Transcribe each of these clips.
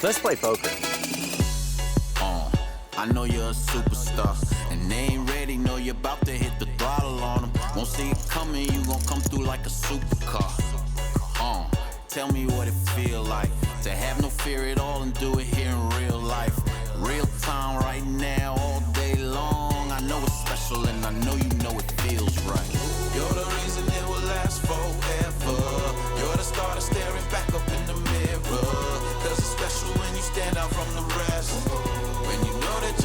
Let's play poker. I know you're a superstar, and they ain't ready, know you're about to hit the throttle on them. Won't see it coming, you gon' come through like a supercar. Tell me what it feel like to have no fear at all and do it here in real life. Real time right now, all day long. I know it's special and I know you know it feels right. You're the reason it will last forever. You're the starter staring back up in the mirror. Cause it's special when you stand out from the rest. When you know that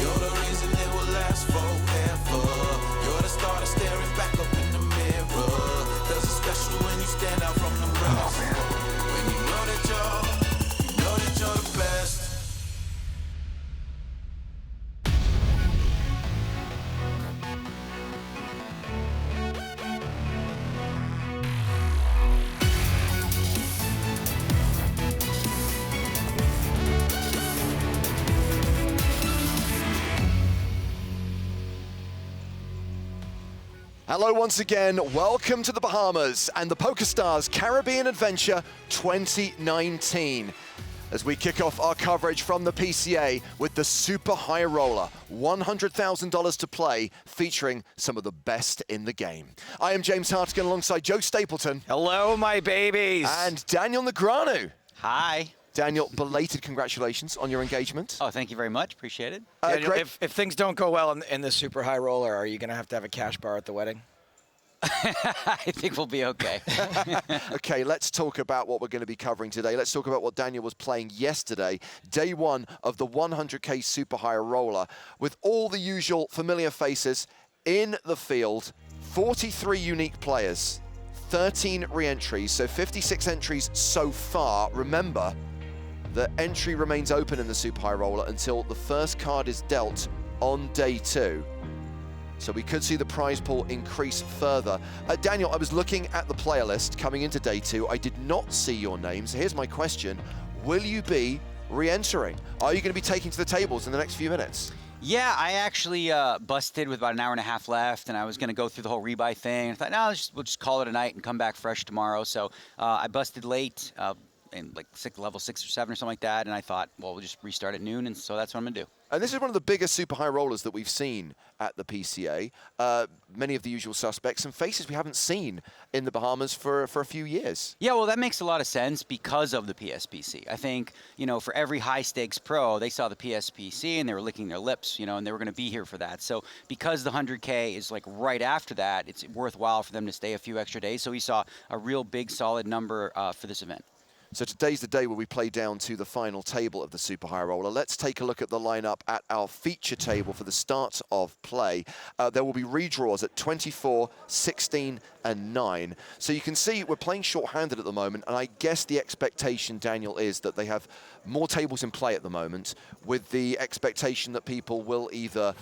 you're the reason it will last forever. You're the starter staring back up in the mirror. Cause it's special when you stand out from the rest. When you know that you're the best. Hello once again, welcome to the Bahamas and the PokerStars Caribbean Adventure 2019. As we kick off our coverage from the PCA with the Super High Roller, $100,000 to play, featuring some of the best in the game. I am James Hartigan alongside Joe Stapleton. Hello, my babies. And Daniel Negreanu. Hi. Daniel, belated congratulations on your engagement. Oh, thank you very much. Appreciate it. Daniel, if things don't go well in the Super High Roller, are you going to have a cash bar at the wedding? I think we'll be okay. Okay, let's talk about what we're going to be covering today. Let's talk about what Daniel was playing yesterday, day one of the 100K Super High Roller, with all the usual familiar faces in the field, 43 unique players, 13 re-entries, so 56 entries so far. Remember, the entry remains open in the Super High Roller until the first card is dealt on day two. So we could see the prize pool increase further. Daniel, I was looking at the player list coming into day two. I did not see your name. So here's my question. Will you be re-entering? Are you going to be taking to the tables in the next few minutes? Yeah, I actually busted with about an hour and a half left, and I was going to go through the whole rebuy thing. I thought, no, we'll just call it a night and come back fresh tomorrow. So I busted late, in like level 6 or 7 or something like that, and I thought, well, we'll just restart at noon, and so that's what I'm going to do. And this is one of the biggest Super High Rollers that we've seen at the PCA. Many of the usual suspects and faces we haven't seen in the Bahamas for a few years. Yeah, well, that makes a lot of sense because of the PSPC. I think, for every high-stakes pro, they saw the PSPC and they were licking their lips, and they were going to be here for that. So because the 100K is like right after that, it's worthwhile for them to stay a few extra days. So we saw a real big, solid number for this event. So today's the day where we play down to the final table of the Super High Roller. Let's take a look at the lineup at our feature table for the start of play. There will be redraws at 24, 16, and 9. So you can see we're playing short-handed at the moment, and I guess the expectation, Daniel, is that they have more tables in play at the moment, with the expectation that people will either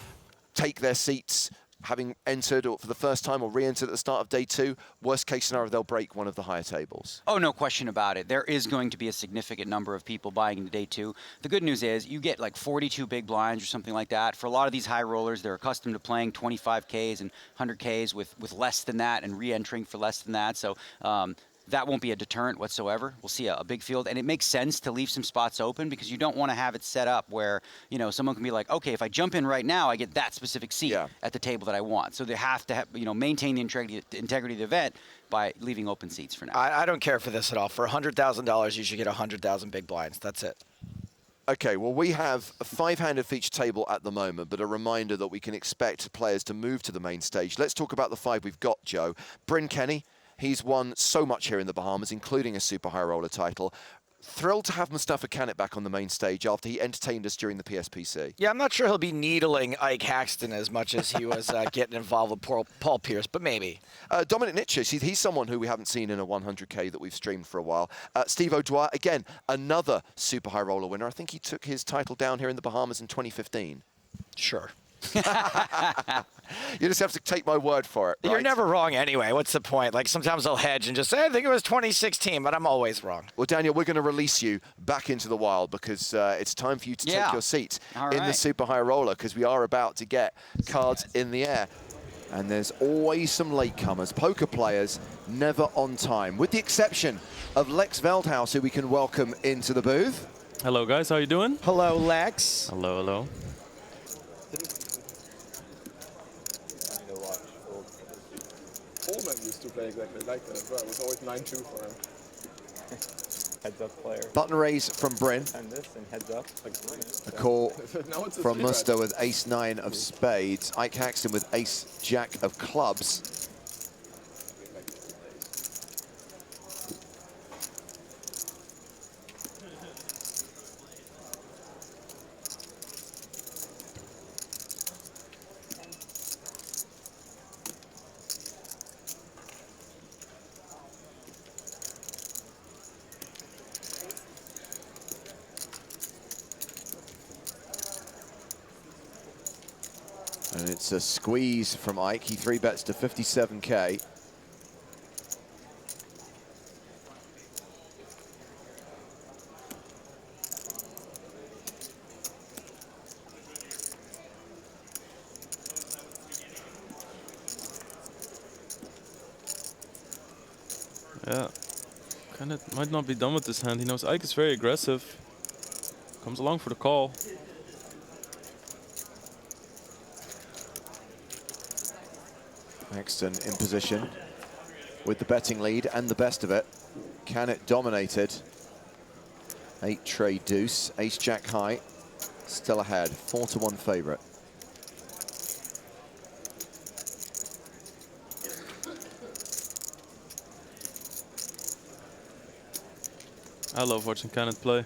take their seats having entered or for the first time or re-entered at the start of day two. Worst case scenario, they'll break one of the higher tables. Oh, no question about it. There is going to be a significant number of people buying into day two. The good news is you get like 42 big blinds or something like that. For a lot of these high rollers, they're accustomed to playing 25Ks and 100Ks with less than that and re-entering for less than that. So that won't be a deterrent whatsoever. We'll see a big field, and it makes sense to leave some spots open because you don't want to have it set up where, someone can be like, okay, if I jump in right now, I get that specific seat at the table that I want. So they have to maintain the integrity of the event by leaving open seats for now. I don't care for this at all. For $100,000, you should get 100,000 big blinds. That's it. Okay, well, we have a 5-handed feature table at the moment, but a reminder that we can expect players to move to the main stage. Let's talk about the 5 we've got, Joe. Bryn Kenny. He's won so much here in the Bahamas, including a Super High Roller title. Thrilled to have Mustapha Kanit back on the main stage after he entertained us during the PSPC. Yeah, I'm not sure he'll be needling Ike Haxton as much as he was getting involved with Paul Pierce, but maybe. Dominic Nitches, he's someone who we haven't seen in a 100K that we've streamed for a while. Steve O'Dwyer, again, another Super High Roller winner. I think he took his title down here in the Bahamas in 2015. Sure. You just have to take my word for it, right? You're never wrong anyway. What's the point? Like, sometimes I'll hedge and just say, I think it was 2016, but I'm always wrong. Well, Daniel, we're going to release you back into the wild because it's time for you to take your seat in the Super High Roller because we are about to get cards in the air. And there's always some latecomers. Poker players never on time, with the exception of Lex Veldhaus, who we can welcome into the booth. Hello guys, how you doing? Hello, Lex. Hello, hello. Coleman used to play exactly like that as well. It was always 9-2 for him. Heads up player. Button raise from Bryn. And this, and heads up. A call Now it's a from 3-bet. Musta with ace-9 of spades. Ike Haxton with ace-jack of clubs. And it's a squeeze from Ike. He 3-bets to 57K. Yeah, Kanit might not be done with this hand. He knows Ike is very aggressive. Comes along for the call. Haxton in position with the betting lead and the best of it. Kanit dominated. 8 trade deuce, ace jack high, still ahead, 4-1 favorite. I love watching Kanit play.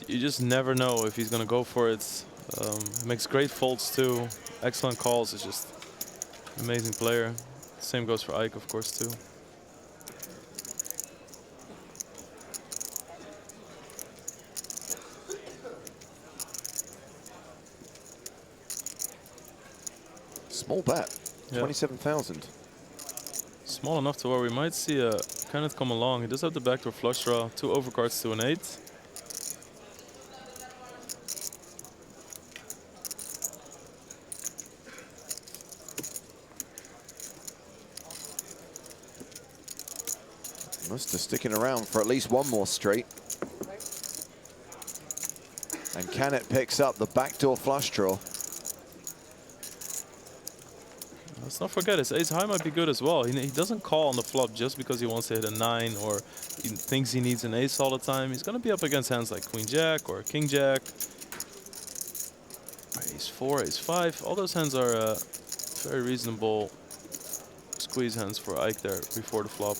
You just never know if he's gonna go for it. He makes great folds too. Excellent calls. It's just amazing player. Same goes for Ike, of course, too. Small bet, Yeah. 27,000. Small enough to where we might see Kanit come along. He does have the backdoor flush draw, 2 overcards to an 8. Musta sticking around for at least one more straight. And Kanit picks up the backdoor flush draw. Let's not forget, his ace high might be good as well. He doesn't call on the flop just because he wants to hit a 9 or he thinks he needs an ace all the time. He's going to be up against hands like Queen Jack or King Jack. Ace 4, ace 5. All those hands are very reasonable squeeze hands for Ike there before the flop.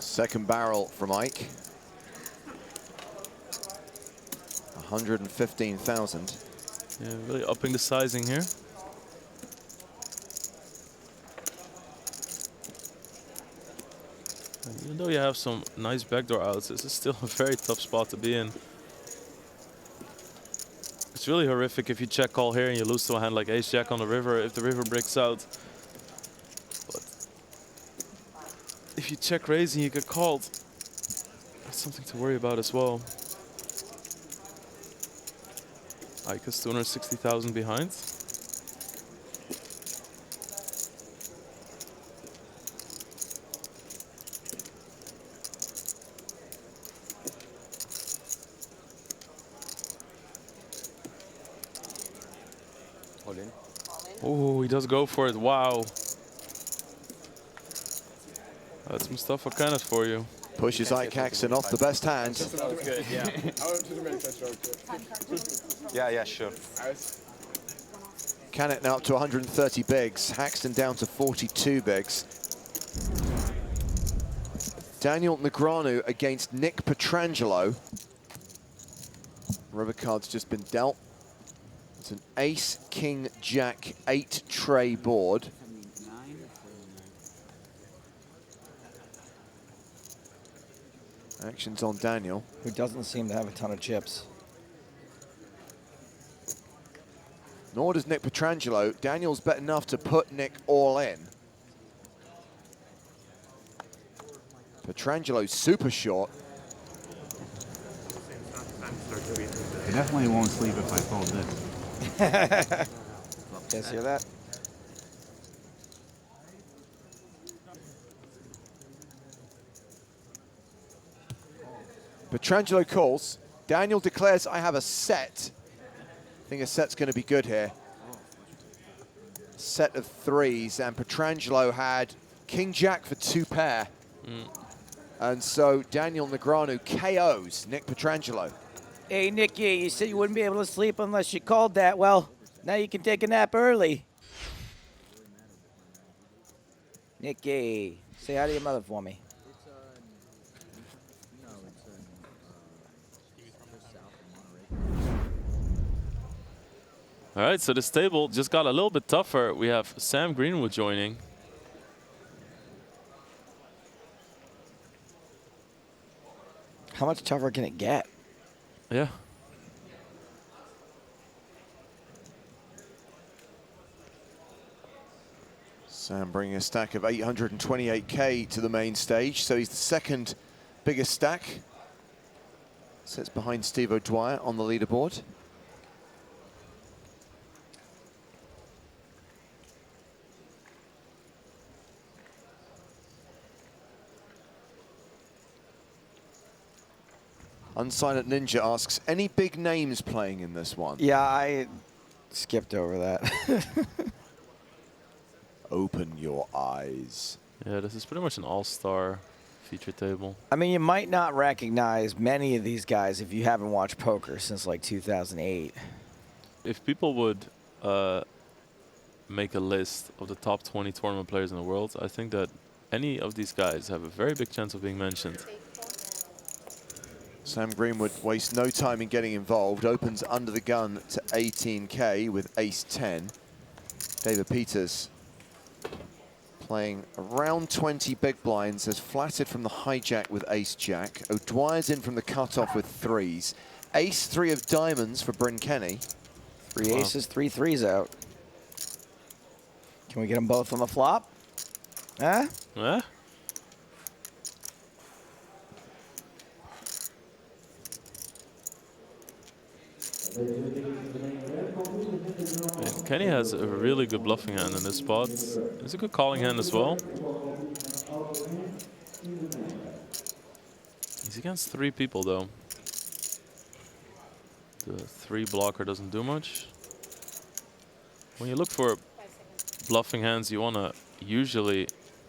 Second barrel from Ike. 115,000. Yeah, really upping the sizing here. And even though you have some nice backdoor outs, this is still a very tough spot to be in. It's really horrific if you check call here and you lose to a hand like ace jack on the river if the river breaks out. But if you check raise and you get called, that's something to worry about as well. Ike is 260,000 behind. All in. Oh, he does go for it. Wow. That's Mustapha Kanit for you. Pushes Ike Haxton off the best hand. That was good, yeah. I wanted to make that joke. Yeah, sure. Kanit now up to 130 bigs. Haxton down to 42 bigs. Daniel Negreanu against Nick Pietrangelo. River card's just been dealt. It's an ace, king, jack, 8 tray board. Action's on Daniel. Who doesn't seem to have a ton of chips. Nor does Nick Pietrangelo. Daniel's bet enough to put Nick all in. Pietrangelo's super short. I definitely won't sleep if I fold this. Guys hear that? Pietrangelo calls. Daniel declares, I have a set. I think a set's going to be good here. Set of 3s, and Pietrangelo had king-jack for 2 pair. And so Daniel Negreanu KOs Nick Pietrangelo. Hey, Nicky, you said you wouldn't be able to sleep unless you called that. Well, now you can take a nap early. Nicky, say hi to your mother for me. All right, so this table just got a little bit tougher. We have Sam Greenwood joining. How much tougher can it get? Yeah. Sam bringing a stack of 828K to the main stage, so he's the second biggest stack. Sits behind Steve O'Dwyer on the leaderboard. Unsilent Ninja asks, any big names playing in this one? Yeah, I skipped over that. Open your eyes. Yeah, this is pretty much an all-star feature table. I mean, you might not recognize many of these guys if you haven't watched poker since like 2008. If people would make a list of the top 20 tournament players in the world, I think that any of these guys have a very big chance of being mentioned. Sam Greenwood wastes no time in getting involved, opens under the gun to 18K with ace-10. David Peters playing around 20 big blinds, has flatted from the hijack with ace-jack. O'Dwyer's in from the cutoff with 3s. Ace-3 of diamonds for Bryn Kenny. 3 aces, 3 3s out. Can we get them both on the flop? Huh? Yeah. And Kenny has a really good bluffing hand in this spot. It's a good calling hand as well. He's against 3 people though. The 3 blocker doesn't do much. When you look for bluffing hands, you want to usually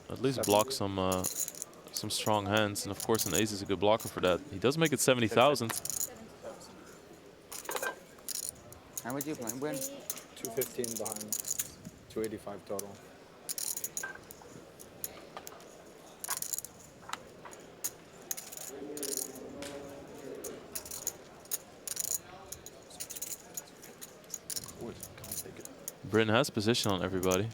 at least block some strong hands, and of course an ace is a good blocker for that. He does make it 70,000. How much you playing, Bryn? 215 behind, 285 total. Bryn has position on everybody.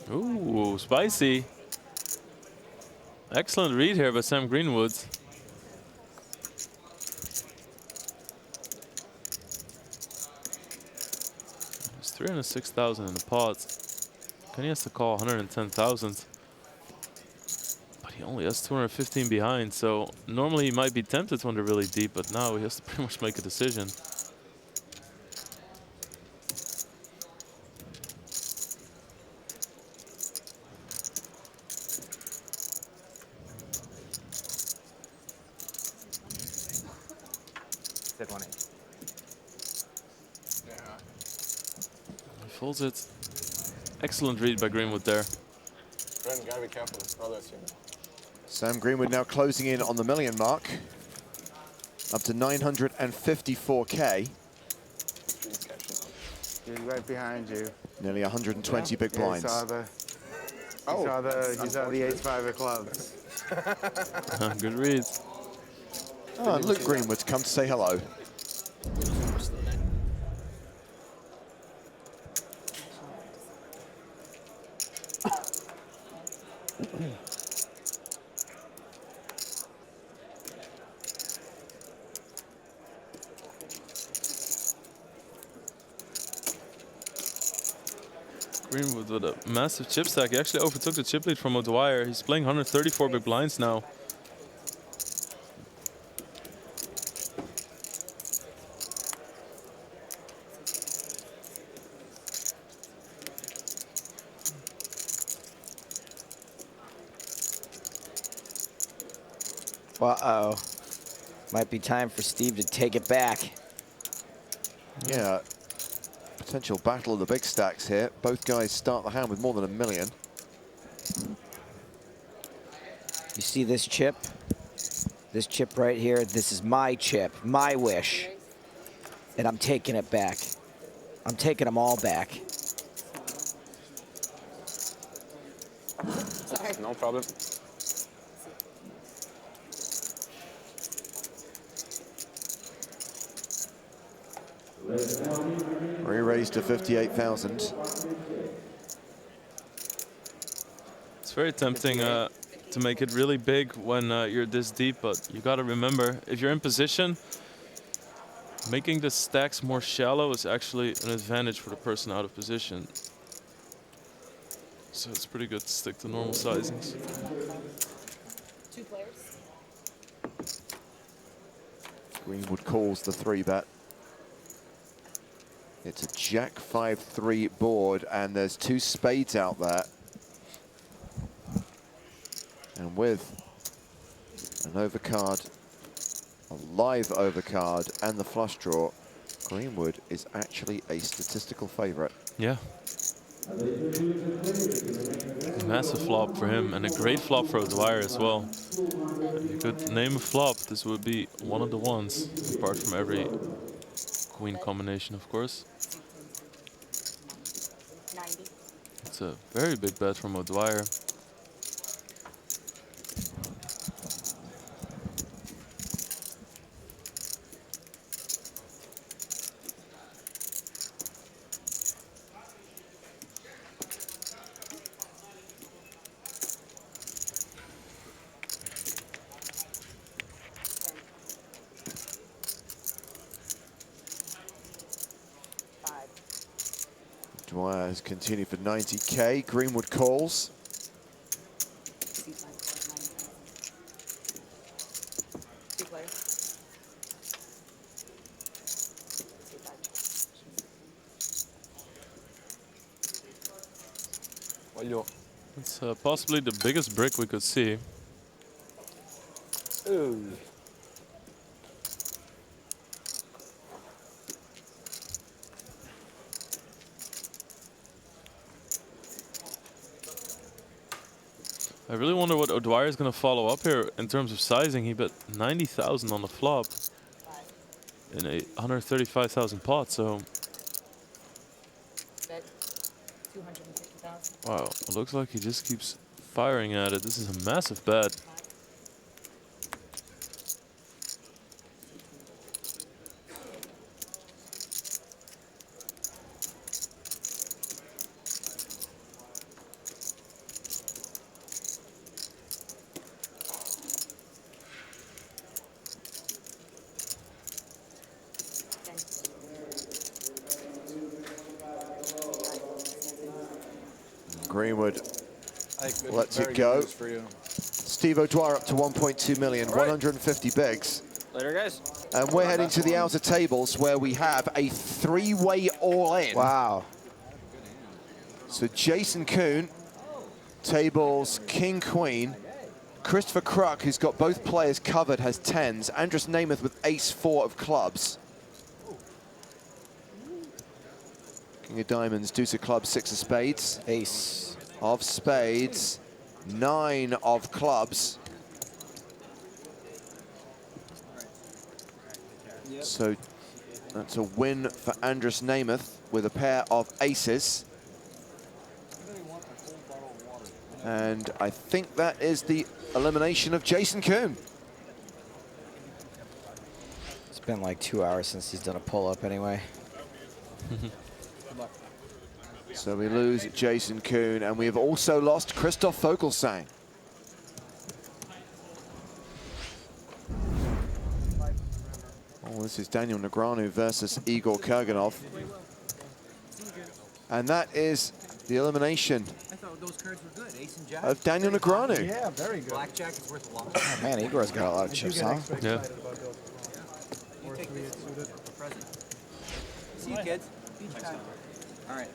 Ooh, spicy. Excellent read here by Sam Greenwood. There's 306,000 in the pot. Kenny has to call 110,000. But he only has 215 behind, so normally he might be tempted when they're really deep, but now he has to pretty much make a decision. Folds it. Excellent read by Greenwood there. Friend, gotta be careful. Brothers, you know. Sam Greenwood now closing in on the million mark. Up to 954K. He's right behind you. Nearly 120 big Yeah, blinds. you saw the ace-5 of clubs. Good read. Oh, and Luke Greenwood's come to say hello. Greenwood with a massive chip stack. He actually overtook the chip lead from O'Dwyer. He's playing 134 big blinds now. Uh-oh. Might be time for Steve to take it back. Yeah. Potential battle of the big stacks here. Both guys start the hand with more than $1 million. You see this chip? This chip right here, this is my chip, my wish. And I'm taking it back. I'm taking them all back. Sorry. No problem. Re-raised to 58,000. It's very tempting to make it really big when you're this deep, but you gotta remember, if you're in position, making the stacks more shallow is actually an advantage for the person out of position. So it's pretty good to stick to normal sizings. 2 players. Greenwood calls the 3-bet. It's a Jack 5-3 board, and there's 2 spades out there. And with an overcard, a live overcard, and the flush draw, Greenwood is actually a statistical favorite. Yeah. Massive flop for him, and a great flop for O'Dwyer as well. If you could name a flop, this would be one of the ones, apart from every queen combination, of course. 90. It's a very big bet from O'Dwyer. Dwyer has continued for 90K. Greenwood calls. It's possibly the biggest brick we could see. Ooh. I really wonder what O'Dwyer is going to follow up here in terms of sizing. He bet 90,000 on the flop in a 135,000 pot, so... Wow, it looks like he just keeps firing at it. This is a massive bet. Greenwood lets it go. Steve O'Dwyer up to 1.2 million, 150 bigs. Later, guys. And we're heading to the outer tables where we have a 3-way all-in. Wow. So Jason Kuhn, tables King, Queen. Christopher Kruk, who's got both players covered, has 10s. Andrus Namath with ace-4 of clubs. King of diamonds, deuce of clubs, six of spades. Ace of spades, 9 of clubs. So that's a win for Andras Namath with a pair of aces. And I think that is the elimination of Jason Kuhn. It's been like 2 hours since he's done a pull-up anyway. So we lose Jason Kuhn, and we have also lost Christoph Vogelsang. Oh, this is Daniel Negreanu versus Igor Kurganov. And that is the elimination of Daniel Negreanu. Yeah, very good. Blackjack is worth a lot. Oh, man, Igor's got a lot of chips, huh? Yeah. See you, kids. Beach time. All right.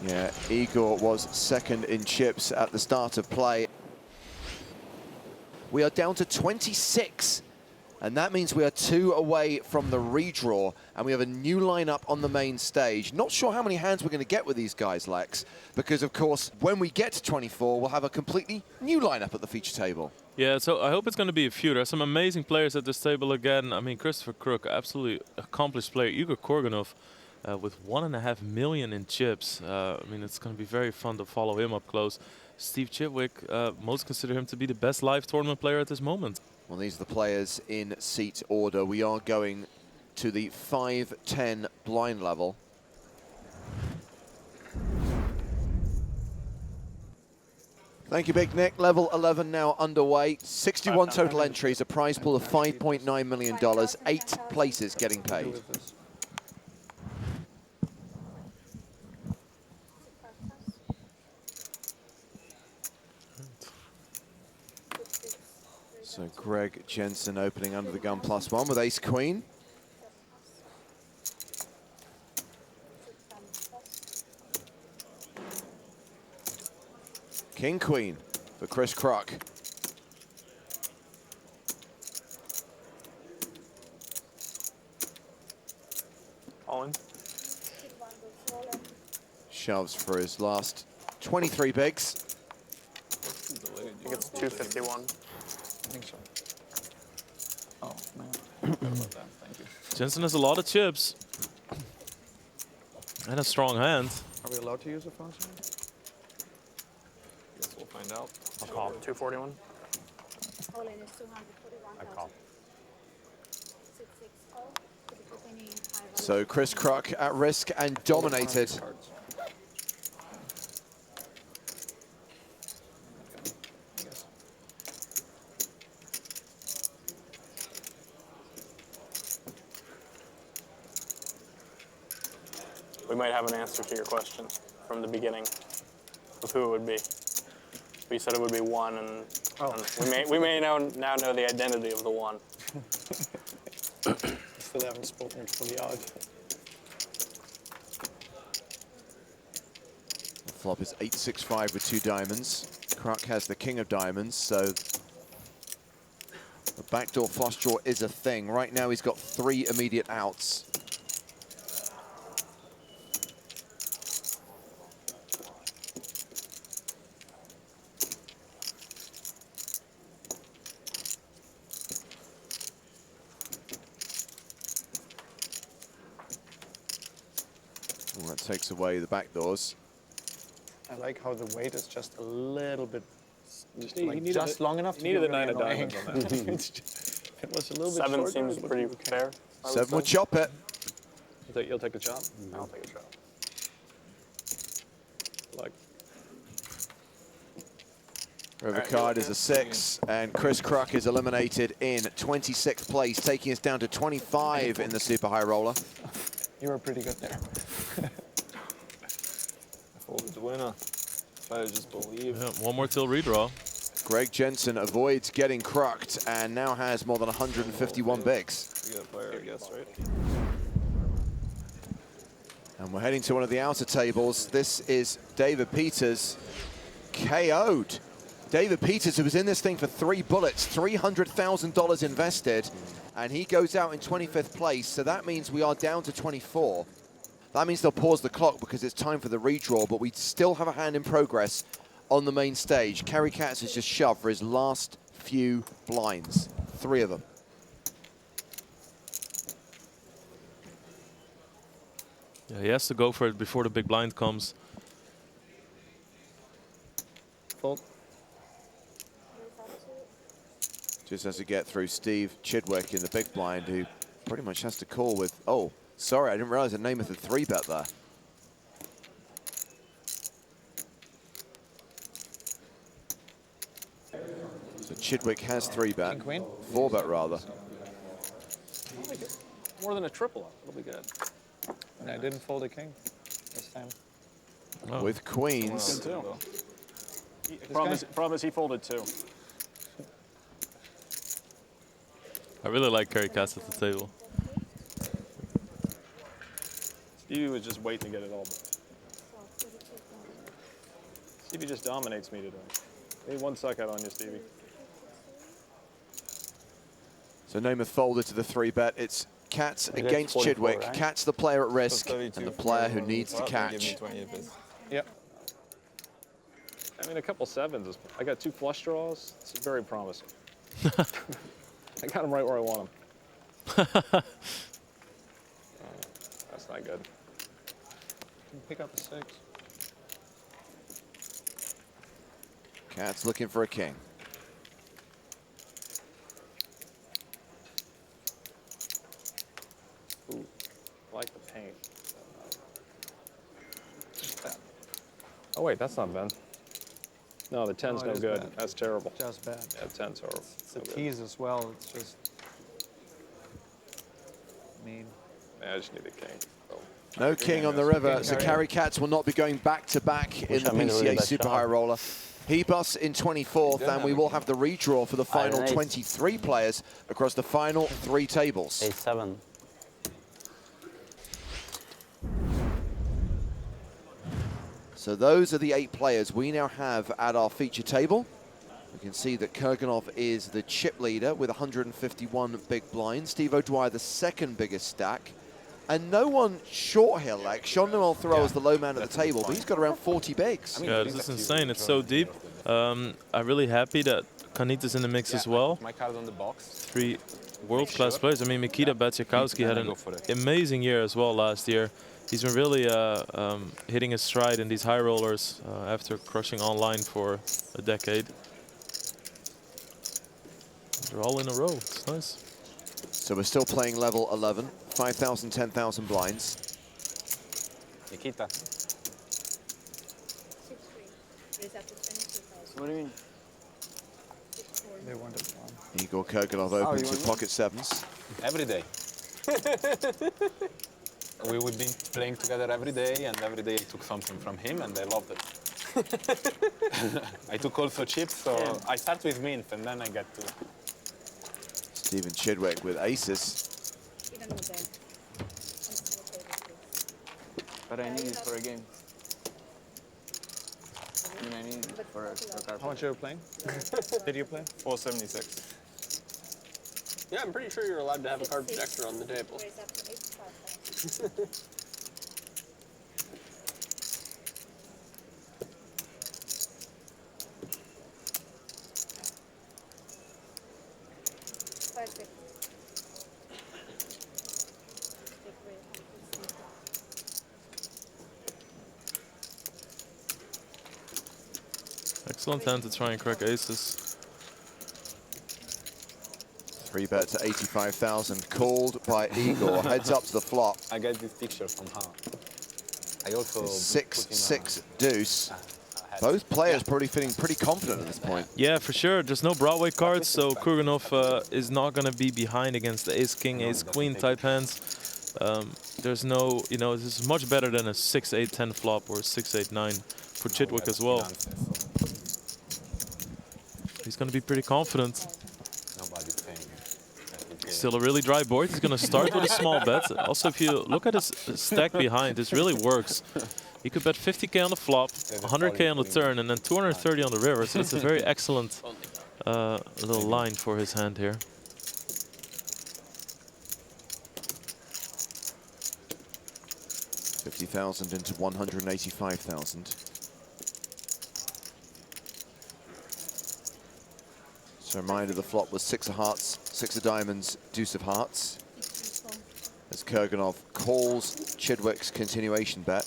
Yeah, Igor was second in chips at the start of play. We are down to 26, and that means we are 2 away from the redraw, and we have a new lineup on the main stage. Not sure how many hands we're going to get with these guys, Lex, because of course, when we get to 24, we'll have a completely new lineup at the feature table. Yeah, so I hope it's going to be a few. There's some amazing players at this table again. I mean, Christopher Crook, absolutely accomplished player. Igor Kurganov with 1.5 million in chips. I mean, it's going to be very fun to follow him up close. Steve Chadwick, most consider him to be the best live tournament player at this moment. Well, these are the players in seat order. We are going to the 5-10 blind level. Thank you, Big Nick. Level 11 now underway. 61 total entries, a prize pool of $5.9 million, 8 places getting paid. So Greg Jensen opening under the gun +1 with ace queen. King queen for Chris Crook. All in. Shoves for his last 23 bigs. I think it's 251. I think so. Oh, man. Thank you. Jensen has a lot of chips. And a strong hand. Are we allowed to use a function? Guess we'll find out. I'll call. 241. All in is 241. I call. 6-6 call. Opening high value. So Chris Crook at risk and dominated. Cards. We might have an answer to your question from the beginning of who it would be. We said it would be 1, and we may now know the identity of the 1. Still haven't spoken for the odds. The flop is 8-6-5 with 2 diamonds. Crook has the king of diamonds, so the backdoor flush draw is a thing. Right now he's got 3 immediate outs. Well, that takes away the backdoors. I like how the weight is just a little bit, Just, just long enough to needed be a 9 of really diamonds annoying. on that. It was a little bit 7 shorter, seems but pretty okay. fair. I would 7 will say. chop it. You'll take a chop? I'll take a shot. Like, River card is a 6, and Chris Crook is eliminated in 26th place, taking us down to 25 in the super high roller. You were pretty good there. I folded the winner. I just believe. Yeah, 1 more till redraw. Greg Jensen avoids getting crooked and now has more than 151 bigs. You got a player, I guess, right? And we're heading to one of the outer tables. This is David Peters, KO'd. David Peters, who was in this thing for 3 bullets, $300,000 invested, and he goes out in 25th place, so that means we are down to 24. That means they'll pause the clock because it's time for the redraw, but we still have a hand in progress on the main stage. Kerry Katz has just shoved for his last few blinds, 3 of them. Yeah, he has to go for it before the big blind comes. Fold. Just has to get through Steve Chadwick in the big blind, who pretty much has to call with, oh, sorry, I didn't realize the name of the 3-bet there. So Chadwick has 3-bet, King, queen? 4-bet rather. More than a triple. It'll be good. And I didn't fold a king this time. Oh. With queens. Good too. Problem is he folded 2. I really like Kerry Katz at the table. Stevie was just waiting to get it all. Stevie just dominates me today. Hey, 1 suck out on you, Stevie. So Namath folded to the 3-bet. It's Katz against 44, Chadwick. right? Katz the player at risk, So and 32 the player who for- needs to well, they give me catch. 20 if it's- Yep. I mean, a couple 7s. I got 2 flush draws. It's very promising. I got them right where I want them. That's not good. Pick up a 6. Katz looking for a king. Ooh, I like the paint. Oh wait, that's not Ben. No, the 10's No, it no is good. bad. That's terrible. Just bad. Yeah, 10's horrible. It's the No good. keys as well. It's just mean. Yeah, I just need a king. Oh. No king on the river, so carry. Kerry Katz will not be going back-to-back in the I made a really PCA bad Super shot. High Roller. He busts in 24th, and we will have the redraw for the final Nice. 23 players across the final 3 tables. A7. So those are the 8 players we now have at our feature table. We can see that Kurganov is the chip leader with 151 big blinds. Steve O'Dwyer the 2nd biggest stack. And no one short here, Lex. Sean Noel Thoreau is the low man at the table, but he's got around 40 bigs. Yeah, this is insane. It's so deep. I'm really happy that Kanit is in the mix as well. My card on the box. 3 world-class players. I mean, Mikita Batsiakowski had an amazing year as well last year. He's been really hitting his stride in these high rollers after crushing online for a decade. They're all in a row. It's nice. So we're still playing level 11, 5,000, 10,000 blinds. Nikita. 6-3. Raise up to 22,000. What do you mean? They wanted one. Igor Kurganov opens with pocket 7s. Every day. We would be playing together every day, and every day I took something from him, and I loved it. I took also chips, so I start with mint, and then I get to... Stephen Chadwick with aces. Even with them. But I need it for a game. I mean, I need it for a card. How much are you playing? Did you play? 476. Yeah, I'm pretty sure you're allowed to have a card projector on the table. Raise up to 85,000. Excellent hand to try and crack aces. 3-bet to 85,000, called by Igor. Heads up to the flop. I get this picture somehow. I also... 6-6 deuce. Both players probably feeling pretty confident at this point. Yeah, for sure. There's no Broadway cards, so Kurganov is not going to be behind against the ace-king, ace-queen type hands. There's no, you know, this is much better than a 6-8-10 flop or 6-8-9 for Chadwick as well. He's going to be pretty confident. Still a really dry board. He's going to start with a small bet. Also, if you look at his stack behind, this really works. He could bet 50k on the flop, 100k on the turn, and then 230 on the river. So it's a very excellent little line for his hand here. 50,000 into 185,000. So a reminder, the flop was 6 of hearts, 6 of diamonds, deuce of hearts. As Kurganov calls Chadwick's continuation bet.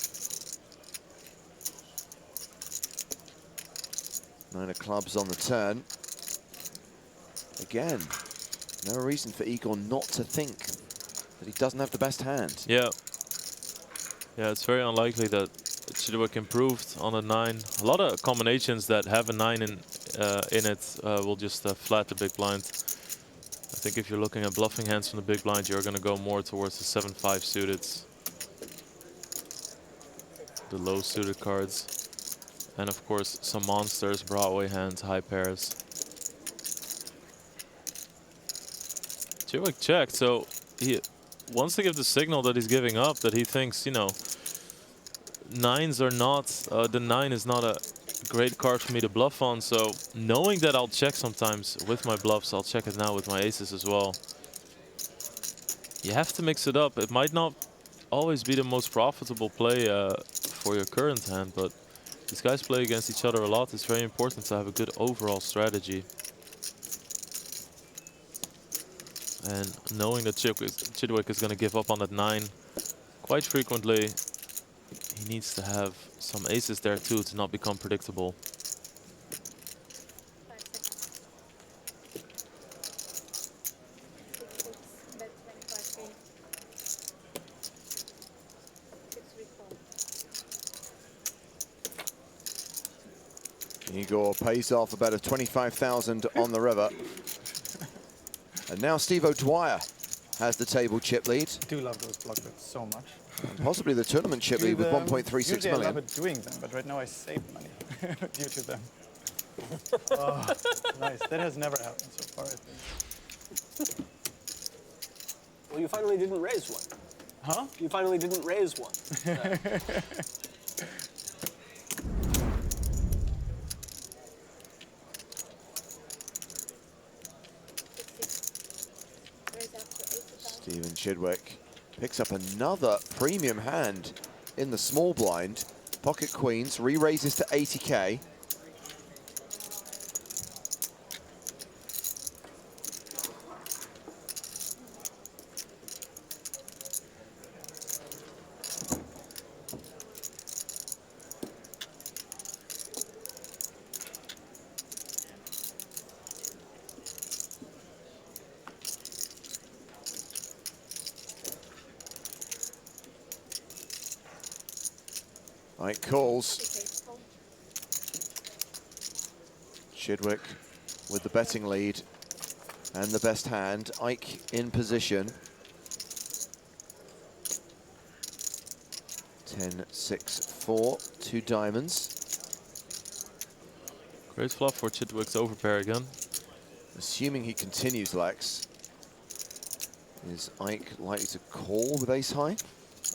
9 of clubs on the turn. Again, no reason for Igor not to think that he doesn't have the best hand. Yeah. Yeah, it's very unlikely that Chadwick improved on a 9. A lot of combinations that have a 9 in it will just flat the big blind. I think if you're looking at bluffing hands from the big blind, you're going to go more towards the 7-5 suited, the low suited cards, and of course some monsters, Broadway hands, high pairs. Chadwick checked, so he wants to give the signal that he's giving up, that he thinks, you know, 9s are not, the 9 is not a great card for me to bluff on, so knowing that I'll check sometimes with my bluffs, I'll check it now with my aces as well. You have to mix it up. It might not always be the most profitable play for your current hand, but these guys play against each other a lot. It's very important to have a good overall strategy. And knowing that Chadwick is going to give up on that 9 quite frequently, he needs to have some aces there too to not become predictable. Igor pays off about a 25,000 on the river. And now Steve O'Dwyer has the table chip lead. I do love those block bets so much. And possibly the tournament chip lead with 1.36 usually million. I love it doing them, but right now I save money due to them. Oh, nice. That has never happened so far, I think. Well, you finally didn't raise one. Huh? You finally didn't raise one. Steven Chadwick picks up another premium hand in the small blind. Pocket queens, re-raises to 80k. Ike calls. Chadwick with the betting lead and the best hand. Ike in position. 10-6-4, 2 diamonds. Great flop for Chadwick's overpair again. Assuming he continues, Lex, is Ike likely to call with ace high?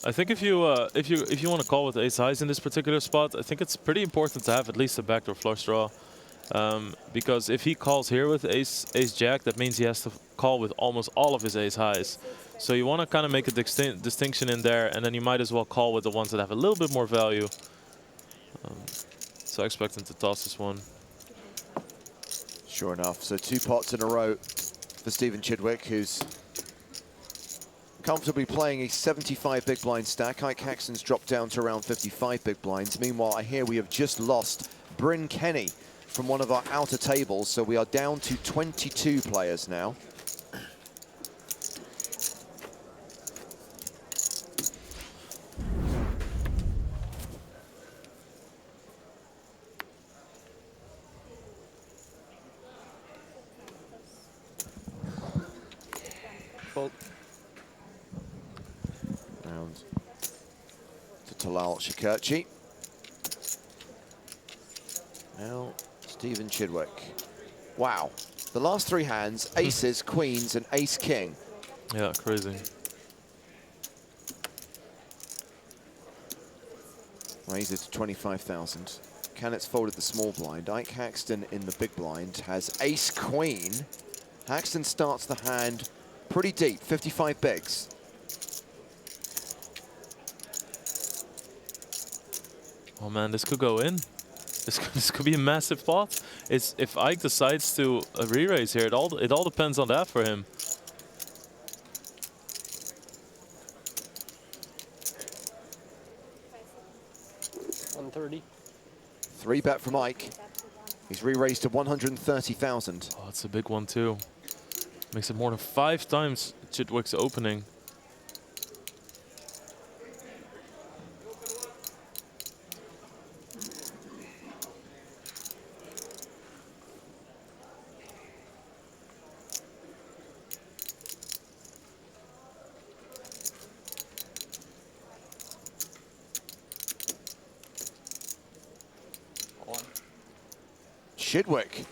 I think if you want to call with ace highs in this particular spot, I think it's pretty important to have at least a backdoor flush draw, because if he calls here with ace jack, that means he has to call with almost all of his ace highs. So you want to kind of make a distinction in there, and then you might as well call with the ones that have a little bit more value. So I expect him to toss this one. Sure enough, so 2 pots in a row for Steven Chadwick, who's comfortably playing a 75 big blind stack. Ike Haxton's dropped down to around 55 big blinds. Meanwhile, I hear we have just lost Bryn Kenny from one of our outer tables, so we are down to 22 players now. Fold. Round to Talal Shakerchi. Now Steven Chadwick. Wow. The last 3 hands, aces, queens, and ace-king. Yeah, crazy. Raise it to 25,000. Kanit's folded the small blind. Ike Haxton in the big blind has ace-queen. Haxton starts the hand pretty deep, 55 bigs. Oh man, this could go in. This could be a massive pot. If Ike decides to re-raise here, it all depends on that for him. 130. 3-bet from Ike. He's re-raised to 130,000. Oh, it's a big one too. Makes it more than 5 times Chadwick's opening. Chadwick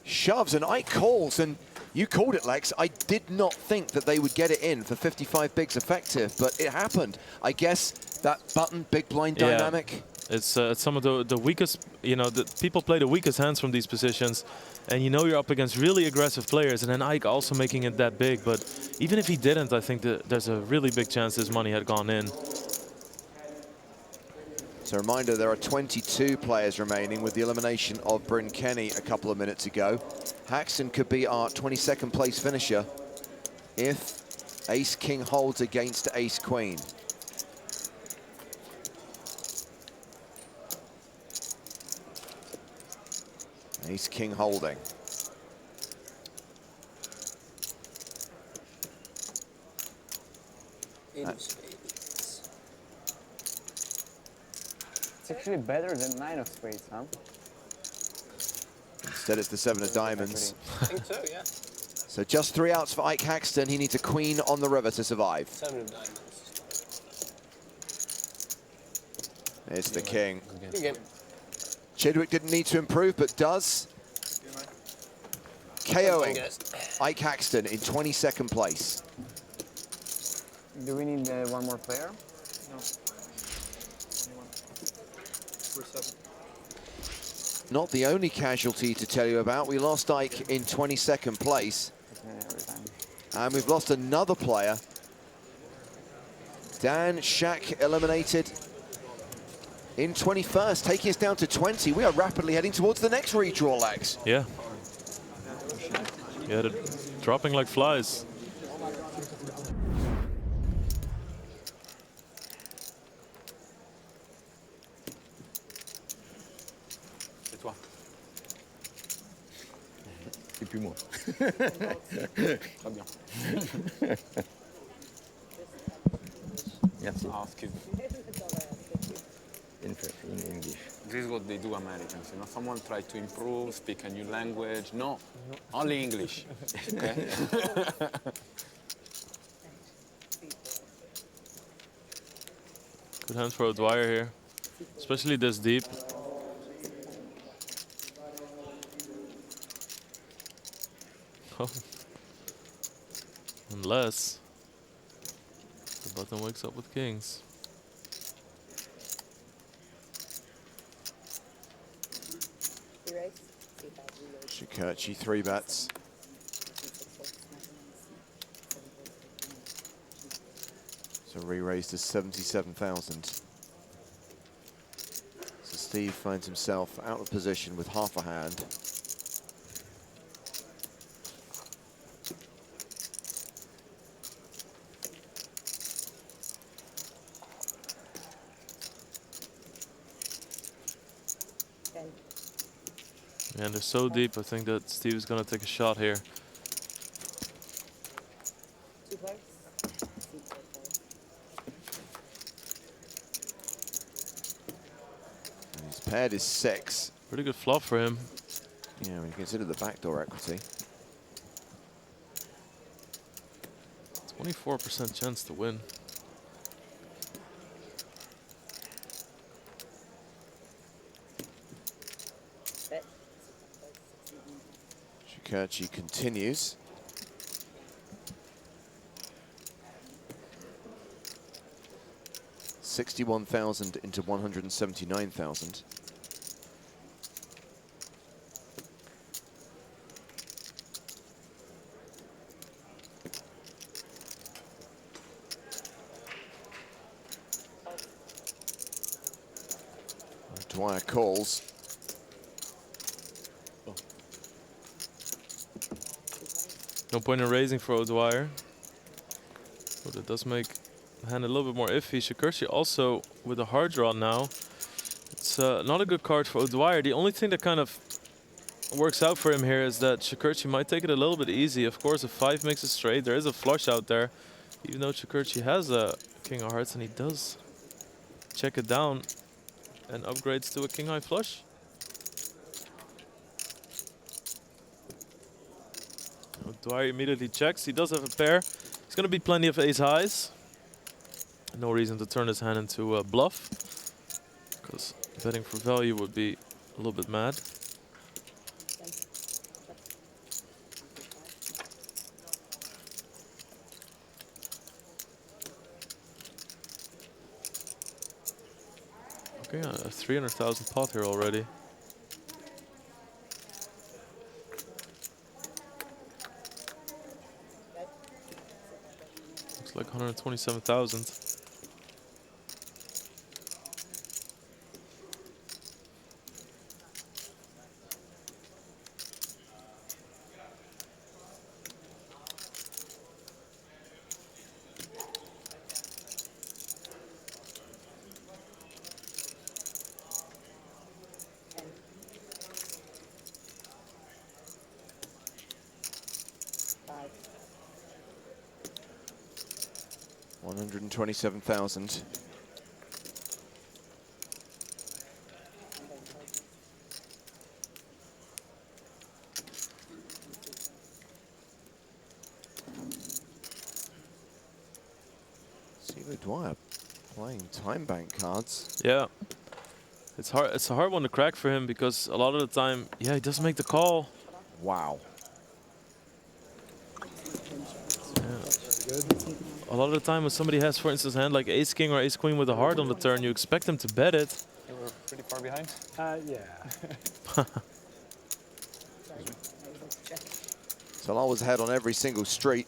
shoves and Ike calls, and you called it, Lex. I did not think that they would get it in for 55 bigs effective, but it happened. I guess that button, big blind dynamic. It's some of the weakest, you know, the people play the weakest hands from these positions, and you know you're up against really aggressive players, and then Ike also making it that big. But even if he didn't, I think that there's a really big chance this money had gone in. So a reminder, there are 22 players remaining with the elimination of Bryn Kenny a couple of minutes ago. Haxton could be our 22nd place finisher if Ace-King holds against Ace-Queen. Ace-King holding. It's actually better than 9 of spades, huh? Instead, it's the 7 of diamonds. I think so, yeah. So just 3 outs for Ike Haxton. He needs a queen on the river to survive. 7 of diamonds. It's the king. Good game. Chadwick didn't need to improve, but does. KOing Ike Haxton in 22nd place. Do we need one more player? No. We're 7. Not the only casualty to tell you about. We lost Ike in 22nd place. And we've lost another player. Dan Shack eliminated in 21st, taking us down to 20. We are rapidly heading towards the next redraw, Lex. Yeah. Yeah, they're dropping like flies. C'est toi. Et puis moi. Très bien. Merci. Ask you. In English. This is what they do, Americans. You know, someone try to improve, speak a new language. No, only English. Okay? Good hand for a Dwyer here, especially this deep. Oh. Unless the button wakes up with kings. Shakerchi 3-bets. So re-raised to 77,000. So Steve finds himself out of position with half a hand. And they're so deep, I think that Steve is going to take a shot here. And his paired is 6. Pretty good flop for him. Yeah, when you consider the backdoor equity. 24% chance to win. Shakerchi continues. $61,000 into 179,000. Dwyer calls. No point in raising for O'Dwyer. But it does make the hand a little bit more iffy. Shakerchi also with a hard draw now. It's not a good card for O'Dwyer. The only thing that kind of works out for him here is that Shakerchi might take it a little bit easy. Of course, if 5 makes a straight, there is a flush out there. Even though Shakerchi has a king of hearts, and he does check it down and upgrades to a king high flush. O'Dwyer immediately checks. He does have a pair. He's going to be plenty of ace highs. No reason to turn his hand into a bluff, because betting for value would be a little bit mad. Okay, a 300,000 pot here already. Looks like 127,000. Five. 127,000. Steve Dwyer playing time bank cards. Yeah. It's hard. It's a hard one to crack for him because a lot of the time, yeah, he does make the call. Wow. A lot of the time when somebody has, for instance, a hand like ace king or ace queen with a heart on the turn, you expect them to bet it. You were pretty far behind? Yeah. Salah was ahead on every single street.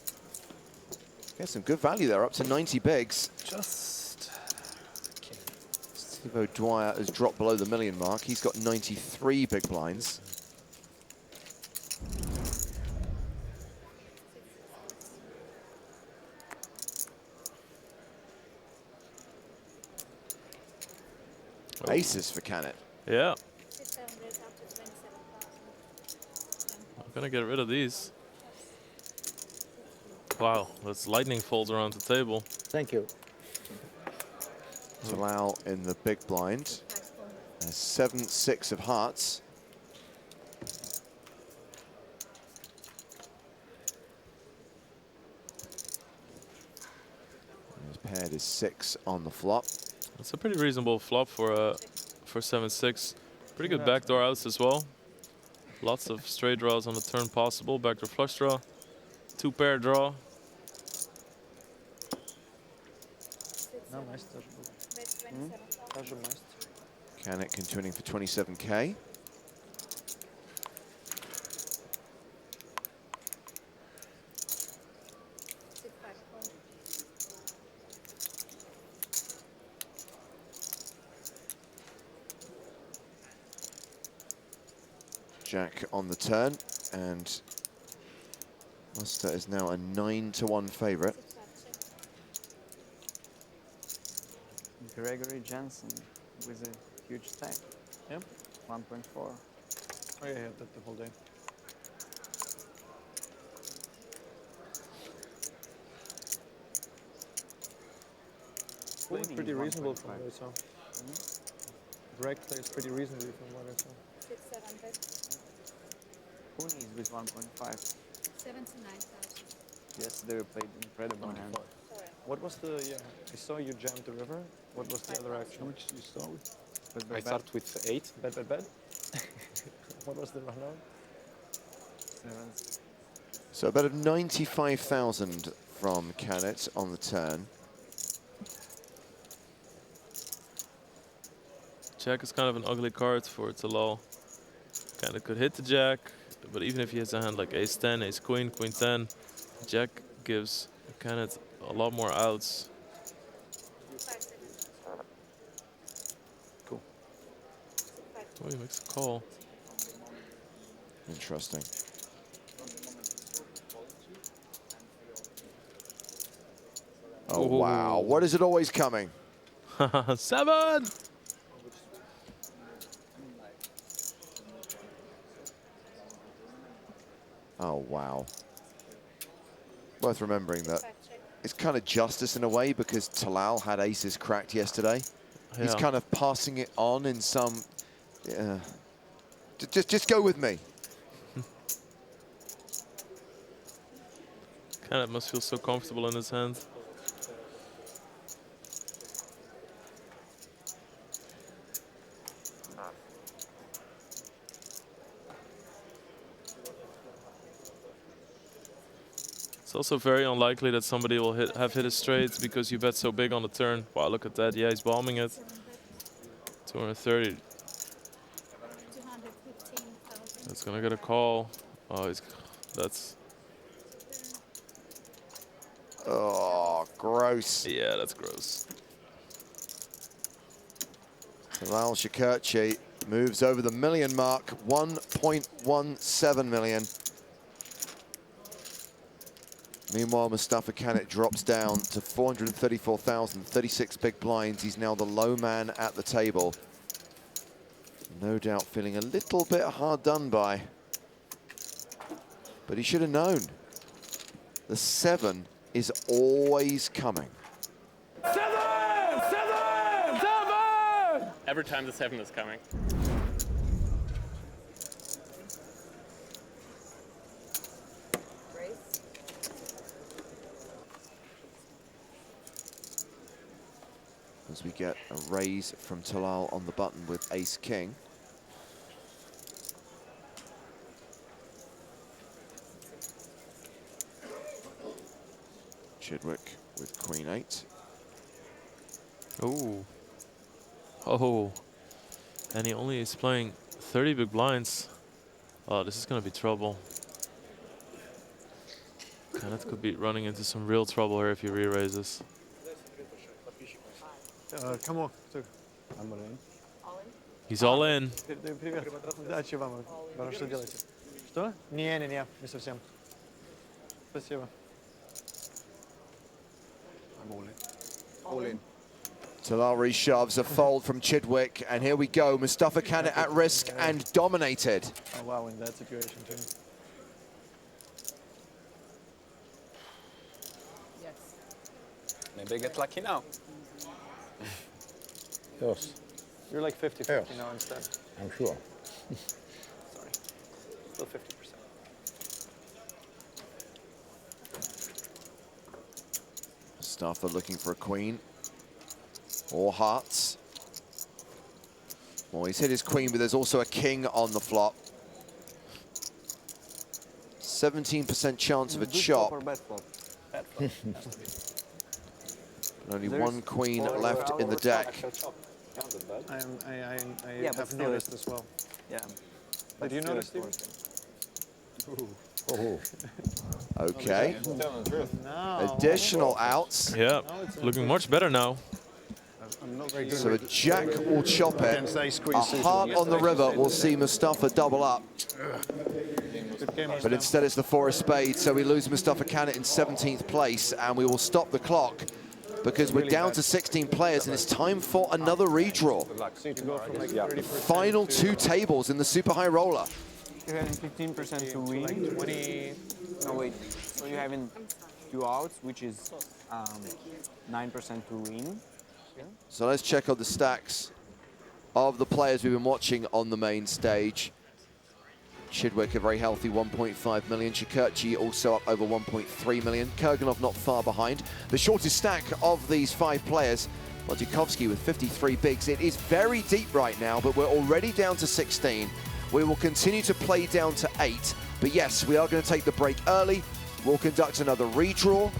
Get some good value there, up to 90 bigs. Just Steve Dwyer has dropped below the million mark. He's got 93 big blinds. Aces for Kanit. Yeah. I'm gonna get rid of these. Wow, that's lightning folds around the table. Thank you. Salah in the big blind. There's 7-6 of hearts. His paired is 6 on the flop. That's a pretty reasonable flop for 7-6. Pretty good backdoor outs as well. Lots of straight draws on the turn possible. Backdoor flush draw. 2-pair draw. No, nice touch. Kanit continuing for 27k. Jack on the turn, and Mustapha is now a 9-1 favorite. Gregory Jensen with a huge stack. Yep. 1.4. Oh yeah, that the whole day. Playing pretty reasonable from what I saw. Greg plays pretty reasonably from what I saw. 6, 7, bet. Cooney is with 1.5. 79,000. Yesterday we played incredible hand. Sorry. What was the, I saw you jammed the river. What was the other action? Which you start with? I start with 8. Bet, bet, bet. What was the run out? 7. So a bet of 95,000 from Kanit on the turn. Jack is kind of an ugly card for Talal. Kind of could hit the jack, but even if he has a hand like ace 10, ace queen, queen 10, Jack gives Kanit a lot more outs. 5 seconds. Cool. Oh, he makes a call. Interesting. Oh, wow. What is it always coming? 7! Oh, wow. Worth remembering that it's kind of justice in a way because Talal had aces cracked yesterday. Yeah. He's kind of passing it on in some... Yeah. Just go with me. Kanit must feel so comfortable in his hand. It's also very unlikely that somebody will have hit a straight because you bet so big on the turn. Wow, look at that. Yeah, he's bombing it. 230. That's gonna get a call. Oh, that's... Oh, gross. Yeah, that's gross. Talal Shakerchi moves over the million mark, 1.17 million. Meanwhile, Mustapha Kanit drops down to 434,000, 36 big blinds. He's now the low man at the table. No doubt feeling a little bit hard done by. But he should have known. The 7 is always coming. 7! Every time the 7 is coming. As we get a raise from Talal on the button with ace-king. Chadwick with queen-8. Oh. Oh. And he only is playing 30 big blinds. Oh, this is going to be trouble. Kanit could be running into some real trouble here if he re-raises. Come on. I'm all in. He's all in. Привет. Удачи вам. Что делаете? Что? Не, не совсем. Спасибо. I'm all in. All in. Talal reshoves a fold from Chadwick, and here we go. Mustapha Kanit at risk and dominated. Oh, wow, in that situation too. Yes. Maybe I get lucky now. Yes. You're like 50-50 Yes. now instead. I'm sure. Sorry. Still 50%. Mustapha looking for a queen. Or hearts. Well, he's hit his queen, but there's also a king on the flop. 17% chance of a chop. And only one queen left in the deck. I have noticed as well. Yeah. Did you notice, Steve? Oh. Okay. No. Additional outs. Yeah, looking much better now. I'm not very good. So a jack will chop it. A heart on the river will see Mustapha double up. But instead it's the 4 of spades, so we lose Mustapha Kanit in 17th place, and we will stop the clock because we're down to 16 players and it's time for another redraw. Final 2 tables in the super high roller. You're having 15% to win. 20. No, wait. So you're having 2 outs, which is 9% to win. So let's check on the stacks of the players we've been watching on the main stage. Chadwick, a very healthy 1.5 million. Shakerchi also up over 1.3 million. Kurganov not far behind. The shortest stack of these 5 players, Wojciechowski with 53 bigs. It is very deep right now, but we're already down to 16. We will continue to play down to 8. But yes, we are going to take the break early. We'll conduct another redraw,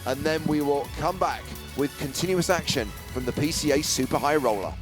and then we will come back with continuous action from the PCA Super High Roller.